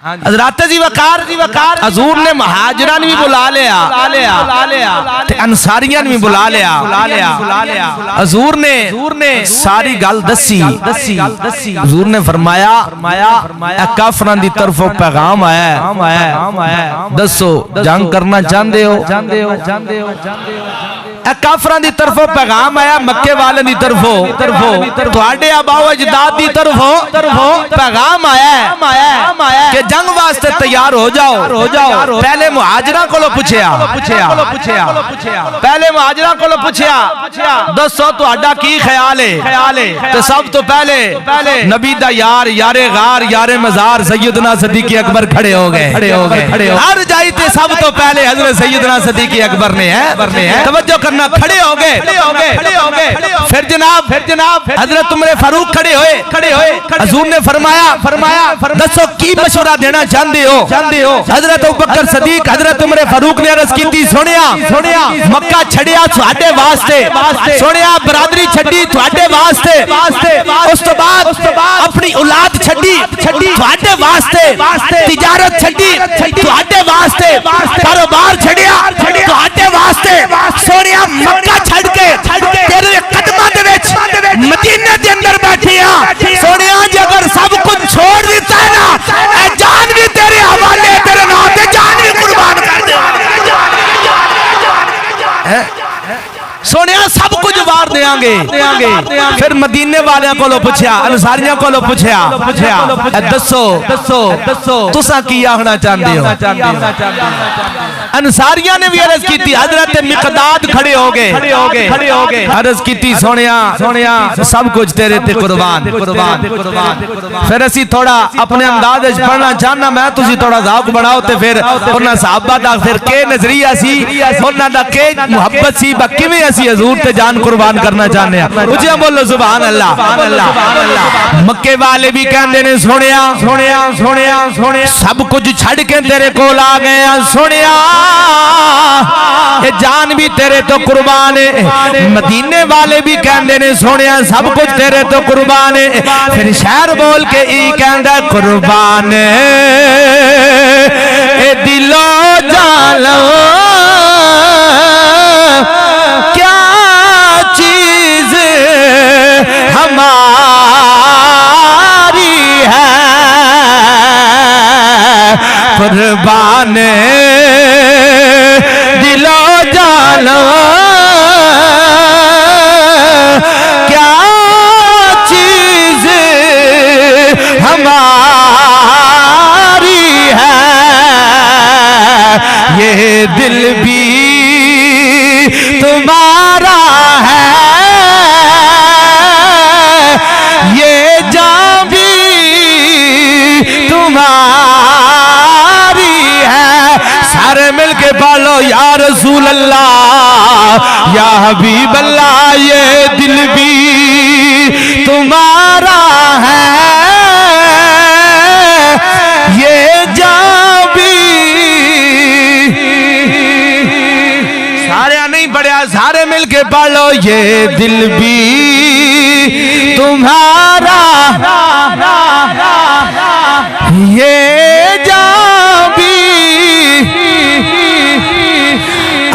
حضرات جی وقار حضور نے مہاجران بھی بلا لیا انصاریان بھی بلا لیا حضور نے ساری گل دسی حضور نے فرمایا کافران دی طرف پیغام آیا دسو جنگ کرنا چاہندے ہو کافران دی طرف پیغام آیا مکے والے دی طرف تواڈے آباء و اجداد دی طرف پیغام آیا کہ جنگ واسطے تیار ہو جاؤ پہلے مہاجرہ کو لو پوچھیا دسو تواڈا کی خیال ہے تو سب تو پہلے نبی دا یار غار یار مزار سیدنا صدیق اکبر کھڑے ہو گئے ہر جائی تے سب تو پہلے حضرت سیدنا صدیق اکبر نے توجہ کرنا کھڑے ہو گئے پھر جناب حضرت عمر فاروق کھڑے ہوئے حضور نے فرمایا دسو کی مشورہ دینا چاہندے ہو حضرت ابوبکر صدیق حضرت عمر فاروق نے عرض کیتی سونیا مکہ چھڑیا تواڈے واسطے سونیا برادری چھڈی تواڈے واسطے اس تو بعد اپنی اولاد چھڈی تواڈے واسطے تجارت چھڈی تواڈے واسطے کاروبار چھڈیا تواڈے واسطے سونیا مکہ چھڑ کے تیرے قدماں دے وچ مدینے دے اندر بیٹھیا سونیا جے اگر سب کچھ چھوڑ دیتا ہے نا اے جان بھی تیرے حوالے تیرے نام تے جان بھی قربان کر دے سونیا سب کچھ وار دیاں گے پھر مدینے والیاں کو لو پوچھیا انصاریاں کو لو پوچھیا دسو تساں کی آخنا چاہندے ہو انصاریاں نے بھی عرض کی تھی حضرت مقداد کھڑے ہو گئے عرض کی تھی سونیا سب کچھ تیرے تے قربان پھر اسی تھوڑا اپنے انداز پڑھنا چاہنا میں تسی تھوڑا ذوق بڑھاؤ تے پھر انہاں صحابہ دا پھر کے نظریہ سی انہاں دا کے محبت سی بکی میں اسی حضور تے جان قربان کرنا چاہنے ہیں اچھا بولو سبحان اللہ مکے والے بھی کہندے نے سونیا سب کچھ چھڑ کے تیرے کول آ گئے سونیا یہ جان بھی تیرے تو قربان ہے مدینے والے بھی کہندے نے سونیا سب کچھ تیرے تو قربان ہے پھر شہر بول کے ای کہندا قربان اے دلو جانو کیا چیز ہماری ہے قربان دلو جانو کیا چیز ہماری ہے یہ دل بھی تمہارا ہے یہ جان بھی تمہاری ہے سارے مل کے پالو یا رسول اللہ یا حبیب اللہ یہ دل بھی تمہارا ہے یہ جان بھی سارے نہیں پڑھیا سارے مل کے پڑھ لو یہ دل بھی تمہارا یہ جان بھی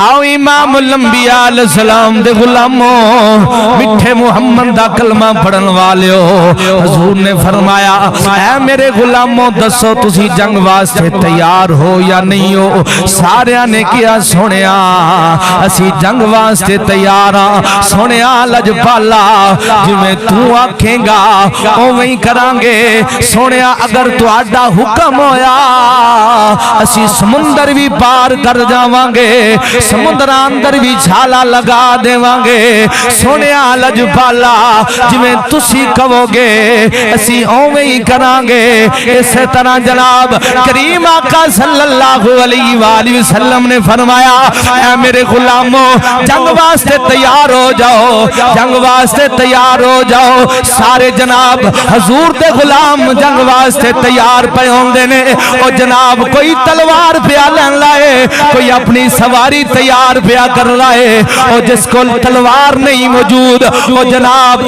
آؤ امام الانبیاء علیہ السلام دے غلاموں مٹھے محمد دا کلمہ پڑھن والیو حضور نے فرمایا اے میرے غلاموں دسو تسی جنگ واسطے تیار ہو یا نہیں ہو سارے نے کیا سونیا اسی جنگ واسطے تیار ہاں سونیا لجپالا جویں تو آکھیں گا اوویں کران گے سونیا اگر تہاڈا حکم ہویا اسی سمندر بھی پار کر جاواں گے سمندر اندر بھی چھالا لگا دیواں گے سونیا لجپالا جویں تسی کہو گے اسی اوویں ہی کران گے اس طرح جناب کریم آقا صلی اللہ علیہ وآلہ وسلم نے فرمایا اے میرے غلاموں جنگ واسطے تیار ہو جاؤ جنگ واسطے تیار ہو جاؤ سارے جناب حضور دے غلام جنگ واسطے تیار پہ ہوندے نے او جناب کوئی تلوار پہ لین لائے کوئی اپنی سواری تیار انتظار پیا کر رہا ہے او جس کو تلوار نہیں موجود او جناب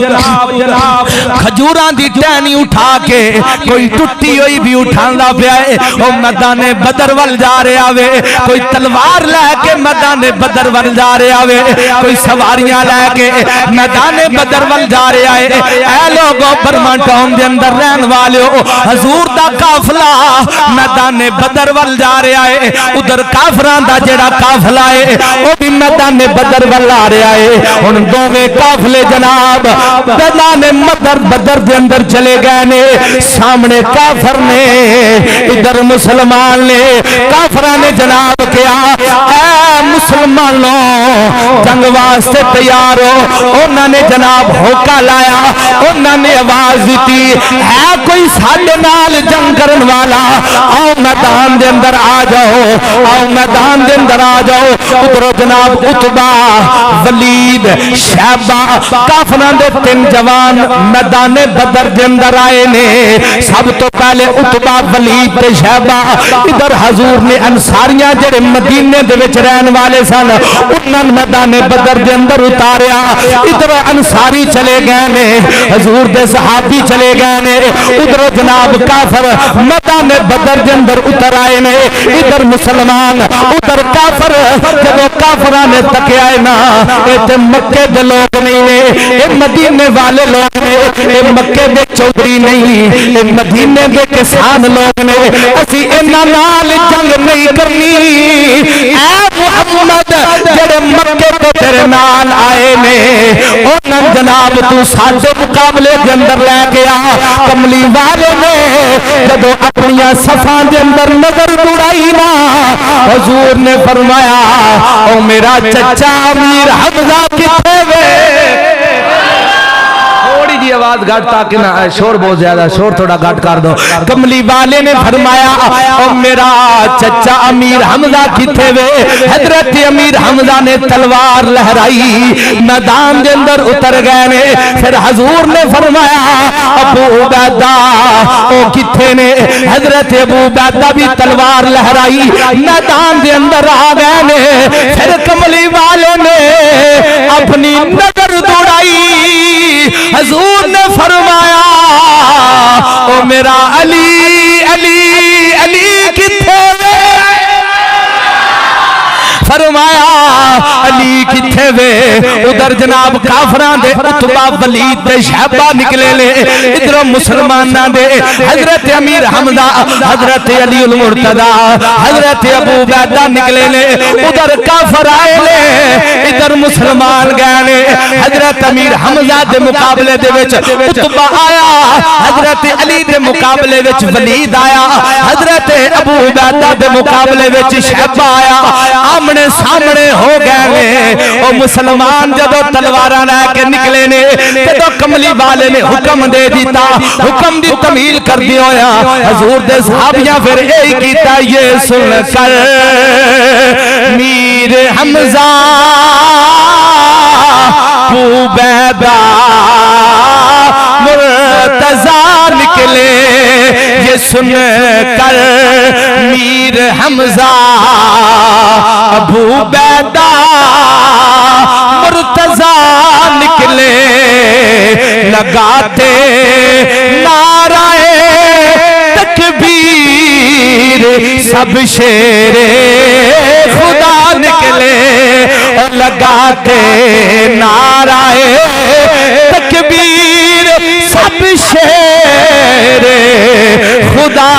کھجوراں دی ٹہنی اٹھا کے کوئی ٹٹی ہوئی بھی اٹھاندا پیا ہے او میدان بدر ول جا رہا وے کوئی تلوار لے کے میدان بدر ول جا رہا وے کوئی سواریاں لے کے میدان بدر ول جا رہا ہے اے لوگوں برما ٹاؤن دے اندر رہن والو حضور دا قافلہ میدان بدر ول جا رہا ہے ادھر کافراں دا جڑا قافلہ ہے او بھی میدان بدر ول آ رہا ہے ہن دوویں قافلے جناب میدان بدر دے اندر چلے گئے نے سامنے کافر نے ادھر مسلمان نے کافراں نے جناب کیا اے مسلمانوں جنگ واسطے تیار ہو انہوں نے جناب ہوکا لایا انہوں نے آواز دیتی ہے کوئی ساڈے نال جنگ کرن والا آؤ میدان دے اندر آ جاؤ آؤ میدان دے اندر آ جاؤ ادھر جناب عتبہ ولید شیبہ کافراں دے تین جوان میدان بدر دے اندر آئے نے سب تو پہلے عتبہ ولید تے شیبہ ادھر حضور نے انصاریاں جڑے مدینے دے وچ رہن والے سن انہاں میدان بدر دے اندر اتاریا ادھر انصاری چلے گئے نے حضور دے صحابی چلے گئے نے ادھر جناب کافر میدان بدر دے اندر اتر آئے نے ادھر مسلمان ادھر کافر جب کافراں نے تکیا ہے نا اے تے مکے دے لوگ نہیں نے اے مدینے والے لوگ نے اے مکے دے چودھری نہیں اے مدینے دے کسان لوگ نے اسی انہاں نال جنگ نہیں کرنی اے محمد جڑے مکے تو تیرے نال آئے نے انہاں جناب تو ساڈے مقابلے دے اندر لے گیا کملی والے نے جدو اپنی صفاں دے اندر نظر دوڑائی نا حضور نے فرمایا او میرا چچا امیر حمزہ کتے وے تھوڑی جی آواز گھٹ تاکہ نہ شور بہت زیادہ شور تھوڑا گھٹ کر دو کملی والے نے فرمایا او میرا چچا امیر حمزہ کتے وے حضرت امیر حمزہ نے تلوار لہرائی میدان دے اندر اتر گئے نے پھر حضور نے فرمایا ابو عبیدہ او کتے نے حضرت ابو عبیدہ بھی تلوار لہرائی میدان دے اندر آ گئے نے پھر کملی والے نے اپنی نظر دوڑائی حضور نے فرمایا او میرا علی علی علی کتھے وے فرمایا علی کتھے وے ادھر جناب کافراں دے عتبہ ولید دے شیبہ نکلے لے ادھر مسلماناں دے حضرت امیر حمزہ حضرت علی المرتضی حضرت ابو عبیدہ نکلے لے ادھر کافر آئے لے ادھر مسلمان گئے نے حضرت امیر حمزہ دے مقابلے دے وچ عتبہ آیا حضرت علی دے مقابلے وچ ولید آیا حضرت ابو عبیدہ دے مقابلے وچ شیبہ آیا آمنے سامنے ہو گئے نے او مسلمان جدو تلواراں لے کے نکلے نے جدو کملی والے نے حکم دے دیتا حکم دی تمیل کر دی ہویا حضور دے صحابیاں پھر یہی کیتا یہ سن کر میر حمزہ عبیدہ مرتضی نکلے یہ سن کر میر حمزہ ابو عبیدہ مرتضی نکلے لگاتے نعرہ تکبیر سب شیر خدا نکلے لگاتے نعرہ تکبیر سب شیر خدا